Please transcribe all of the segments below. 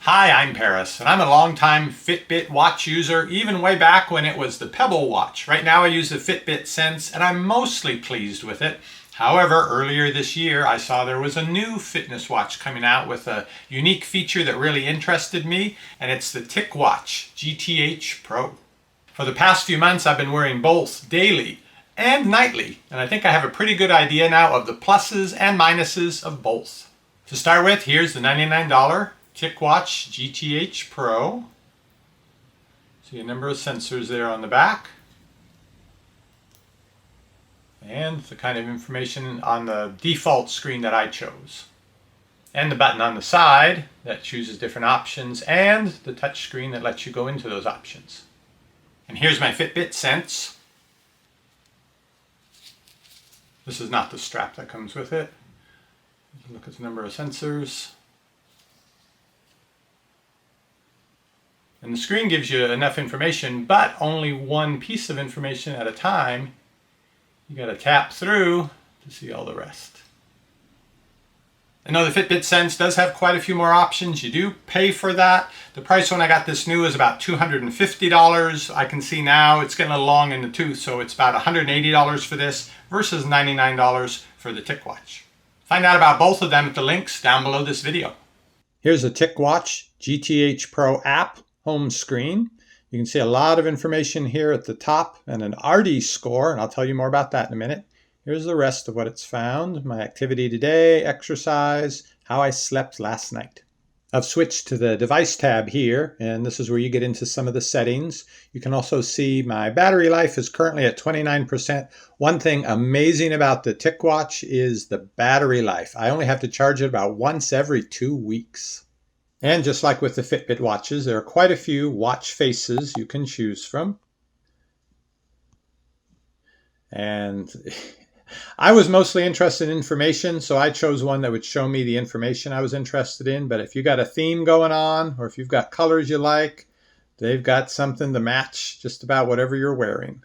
Hi, I'm Paris, and I'm a longtime Fitbit watch user, even way back when it was the Pebble watch. Right now I use the Fitbit Sense, and I'm mostly pleased with it. However, earlier this year I saw there was a new fitness watch coming out with a unique feature that really interested me, and it's the TicWatch GTH Pro. For the past few months I've been wearing both daily and nightly, and I think I have a pretty good idea now of the pluses and minuses of both. To start with, here's the $99 TicWatch GTH Pro. See a number of sensors there on the back. And the kind of information on the default screen that I chose. And the button on the side that chooses different options, and the touch screen that lets you go into those options. And here's my Fitbit Sense. This is not the strap that comes with it. Look at the number of sensors. And the screen gives you enough information, but only one piece of information at a time. You got to tap through to see all the rest. I know the Fitbit Sense does have quite a few more options. You do pay for that. The price when I got this new is about $250. I can see now it's getting a little long in the tooth, so it's about $180 for this versus $99 for the TicWatch. Find out about both of them at the links down below this video. Here's the TicWatch GTH Pro app home screen. You can see a lot of information here at the top and an RD score, and I'll tell you more about that in a minute. Here's the rest of what it's found. My activity today, exercise, how I slept last night. I've switched to the device tab here, and this is where you get into some of the settings. You can also see my battery life is currently at 29%. One thing amazing about the TicWatch is the battery life. I only have to charge it about once every 2 weeks. And just like with the Fitbit watches, there are quite a few watch faces you can choose from. And I was mostly interested in information, so I chose one that would show me the information I was interested in. But if you got a theme going on, or if you've got colors you like, they've got something to match just about whatever you're wearing.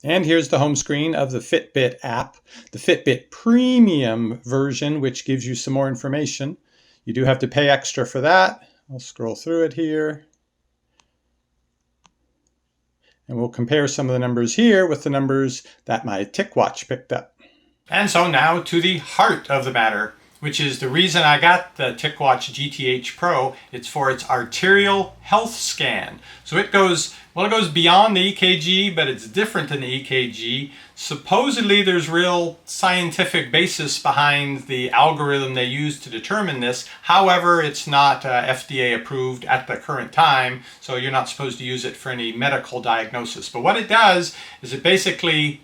And here's the home screen of the Fitbit app, the Fitbit Premium version, which gives you some more information. You do have to pay extra for that. I'll scroll through it here. And we'll compare some of the numbers here with the numbers that my TicWatch picked up. And so now to the heart of the matter, which is the reason I got the TicWatch GTH Pro. It's for its arterial health scan. So it goes beyond the EKG, but it's different than the EKG. Supposedly there's real scientific basis behind the algorithm they use to determine this. However, it's not FDA approved at the current time, so you're not supposed to use it for any medical diagnosis. But what it does is it basically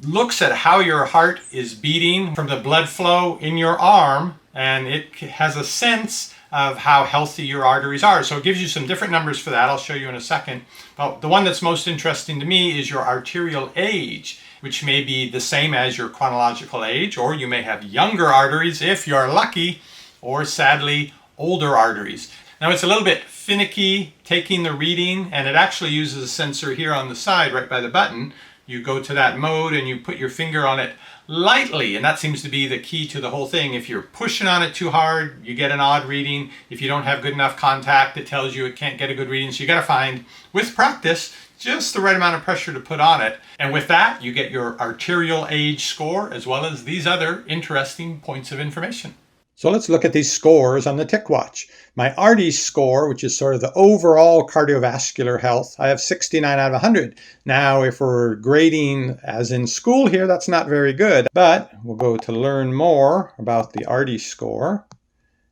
looks at how your heart is beating from the blood flow in your arm, and it has a sense of how healthy your arteries are. So it gives you some different numbers for that. I'll show you in a second. But the one that's most interesting to me is your arterial age, which may be the same as your chronological age, or you may have younger arteries if you're lucky, or sadly, older arteries. Now it's a little bit finicky taking the reading, and it actually uses a sensor here on the side right by the button. You go to that mode and you put your finger on it lightly, and that seems to be the key to the whole thing. If you're pushing on it too hard, you get an odd reading. If you don't have good enough contact, it tells you it can't get a good reading. So you got to find, with practice, just the right amount of pressure to put on it. And with that, you get your arterial age score as well as these other interesting points of information. So let's look at these scores on the TicWatch. My RD score, which is sort of the overall cardiovascular health, I have 69 out of 100. Now, if we're grading as in school here, that's not very good. But we'll go to learn more about the RD score.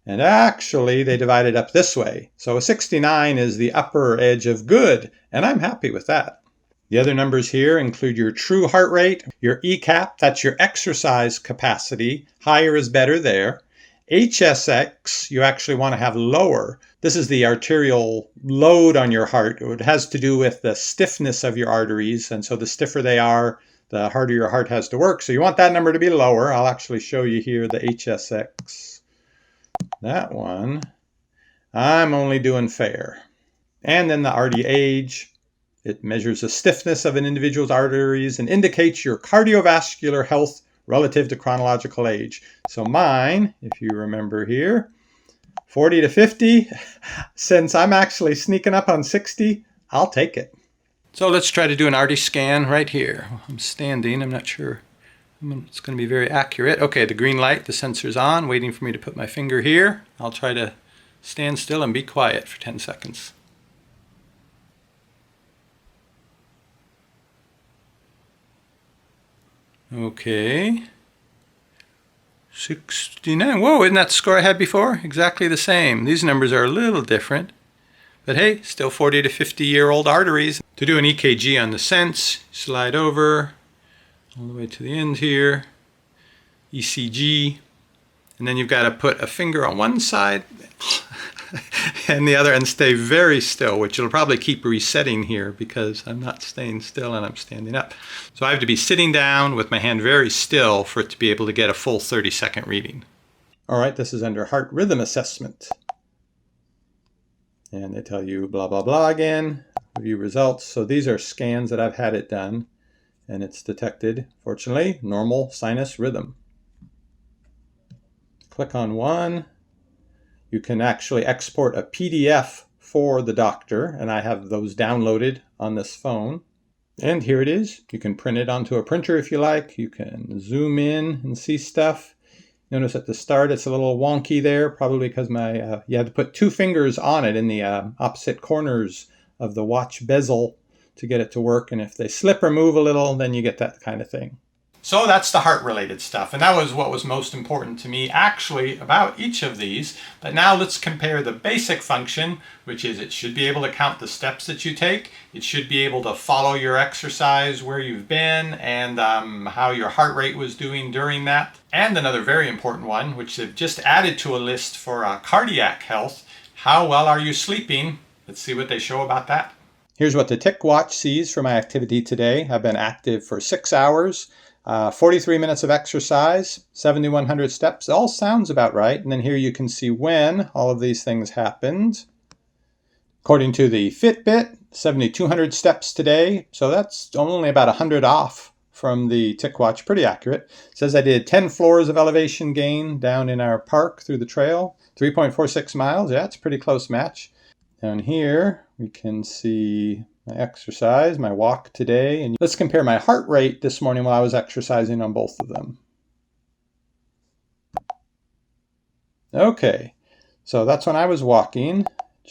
And actually, they divide it up this way. So a 69 is the upper edge of good, and I'm happy with that. The other numbers here include your true heart rate, your ECAP, that's your exercise capacity. Higher is better there. HSX, you actually want to have lower. This is the arterial load on your heart. It has to do with the stiffness of your arteries, and so the stiffer they are, the harder your heart has to work. So you want that number to be lower. I'll actually show you here the HSX. That one, I'm only doing fair. And then the RD age, it measures the stiffness of an individual's arteries and indicates your cardiovascular health relative to chronological age. So mine, if you remember here, 40 to 50. Since I'm actually sneaking up on 60, I'll take it. So let's try to do an arty scan right here. I'm standing, I'm not sure. It's going to be very accurate. Okay, the green light, the sensor's on, waiting for me to put my finger here. I'll try to stand still and be quiet for 10 seconds. Okay. 69. Whoa, isn't that the score I had before? Exactly the same. These numbers are a little different. But hey, still 40 to 50-year-old arteries. To do an EKG on the sense, slide over all the way to the end here. ECG. And then you've got to put a finger on one side and the other and stay very still, which will probably keep resetting here because I'm not staying still and I'm standing up. So I have to be sitting down with my hand very still for it to be able to get a full 30-second reading. All right, this is under heart rhythm assessment. And they tell you blah, blah, blah again, review results. So these are scans that I've had it done, and it's detected, fortunately, normal sinus rhythm. Click on one. You can actually export a PDF for the doctor, and I have those downloaded on this phone. And here it is. You can print it onto a printer if you like. You can zoom in and see stuff. Notice at the start it's a little wonky there, probably because you had to put two fingers on it in the opposite corners of the watch bezel to get it to work. And if they slip or move a little, then you get that kind of thing. So that's the heart-related stuff, and that was what was most important to me actually about each of these. But now let's compare the basic function, which is it should be able to count the steps that you take. It should be able to follow your exercise, where you've been, and how your heart rate was doing during that. And another very important one, which they've just added to a list for cardiac health. How well are you sleeping? Let's see what they show about that. Here's what the TicWatch sees for my activity today. I've been active for 6 hours. 43 minutes of exercise, 7,100 steps, all sounds about right. And then here you can see when all of these things happened. According to the Fitbit, 7,200 steps today. So that's only about 100 off from the TicWatch, pretty accurate. It says I did 10 floors of elevation gain down in our park through the trail, 3.46 miles. Yeah, it's a pretty close match. Down here, we can see my exercise, my walk today, and let's compare my heart rate this morning while I was exercising on both of them. Okay, so that's when I was walking.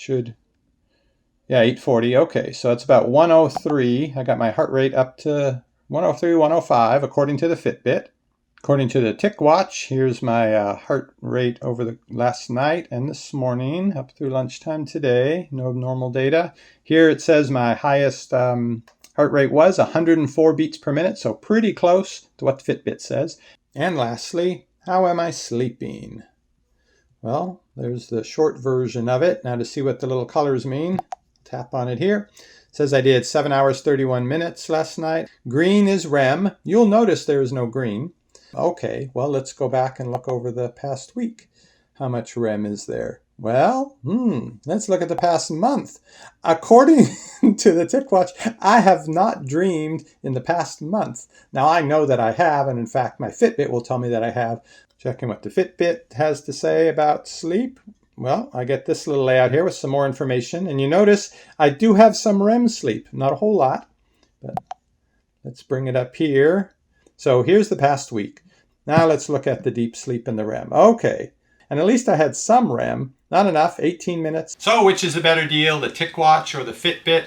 Yeah, 840. Okay, so it's about 103. I got my heart rate up to 103, 105 according to the Fitbit. According to the TicWatch, here's my heart rate over the last night and this morning up through lunchtime today. No normal data. Here it says my highest heart rate was 104 beats per minute, so pretty close to what the Fitbit says. And lastly, how am I sleeping? Well, there's the short version of it. Now to see what the little colors mean, tap on it here. It says I did 7 hours, 31 minutes last night. Green is REM. You'll notice there is no green. Okay, well, let's go back and look over the past week. How much REM is there? Well, let's look at the past month. According to the TicWatch, I have not dreamed in the past month. Now, I know that I have, and in fact, my Fitbit will tell me that I have. Checking what the Fitbit has to say about sleep. Well, I get this little layout here with some more information, and you notice I do have some REM sleep. Not a whole lot, but let's bring it up here. So here's the past week. Now let's look at the deep sleep and the REM. Okay, and at least I had some REM. Not enough, 18 minutes. So which is a better deal, the TicWatch or the Fitbit?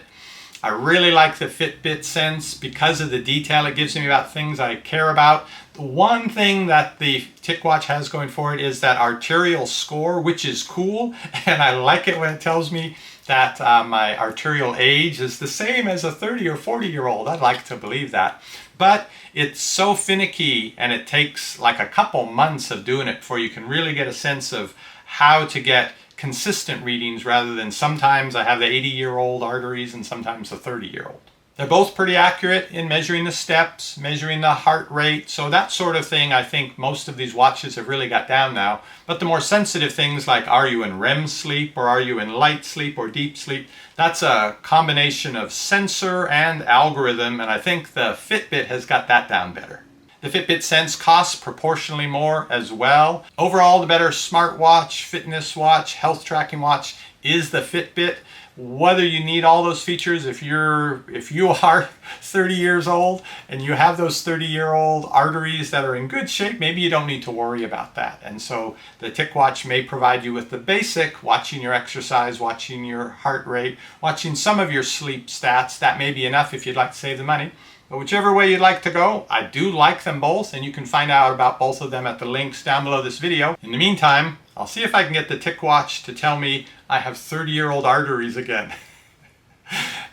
I really like the Fitbit Sense because of the detail it gives me about things I care about. The one thing that the TicWatch has going for it is that arterial score, which is cool, and I like it when it tells me that my arterial age is the same as a 30 or 40-year-old. I'd like to believe that. But it's so finicky, and it takes like a couple months of doing it before you can really get a sense of how to get consistent readings rather than sometimes I have the 80-year-old arteries and sometimes the 30-year-old. They're both pretty accurate in measuring the steps, measuring the heart rate. So that sort of thing, I think most of these watches have really got down now. But the more sensitive things like are you in REM sleep or are you in light sleep or deep sleep, that's a combination of sensor and algorithm. And I think the Fitbit has got that down better. The Fitbit Sense costs proportionally more as well. Overall, the better smartwatch, fitness watch, health tracking watch is the Fitbit. Whether you need all those features, if you are 30 years old and you have those 30-year-old arteries that are in good shape, maybe you don't need to worry about that. And so the TicWatch may provide you with the basic, watching your exercise, watching your heart rate, watching some of your sleep stats. That may be enough if you'd like to save the money. But whichever way you'd like to go, I do like them both, and you can find out about both of them at the links down below this video. In the meantime, I'll see if I can get the TicWatch to tell me I have 30-year-old arteries again.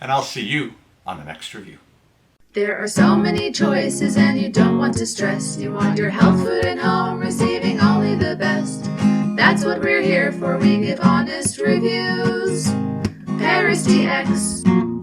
And I'll see you on the next review. There are so many choices and you don't want to stress. You want your health food at home, receiving only the best. That's what we're here for, we give honest reviews. parristx.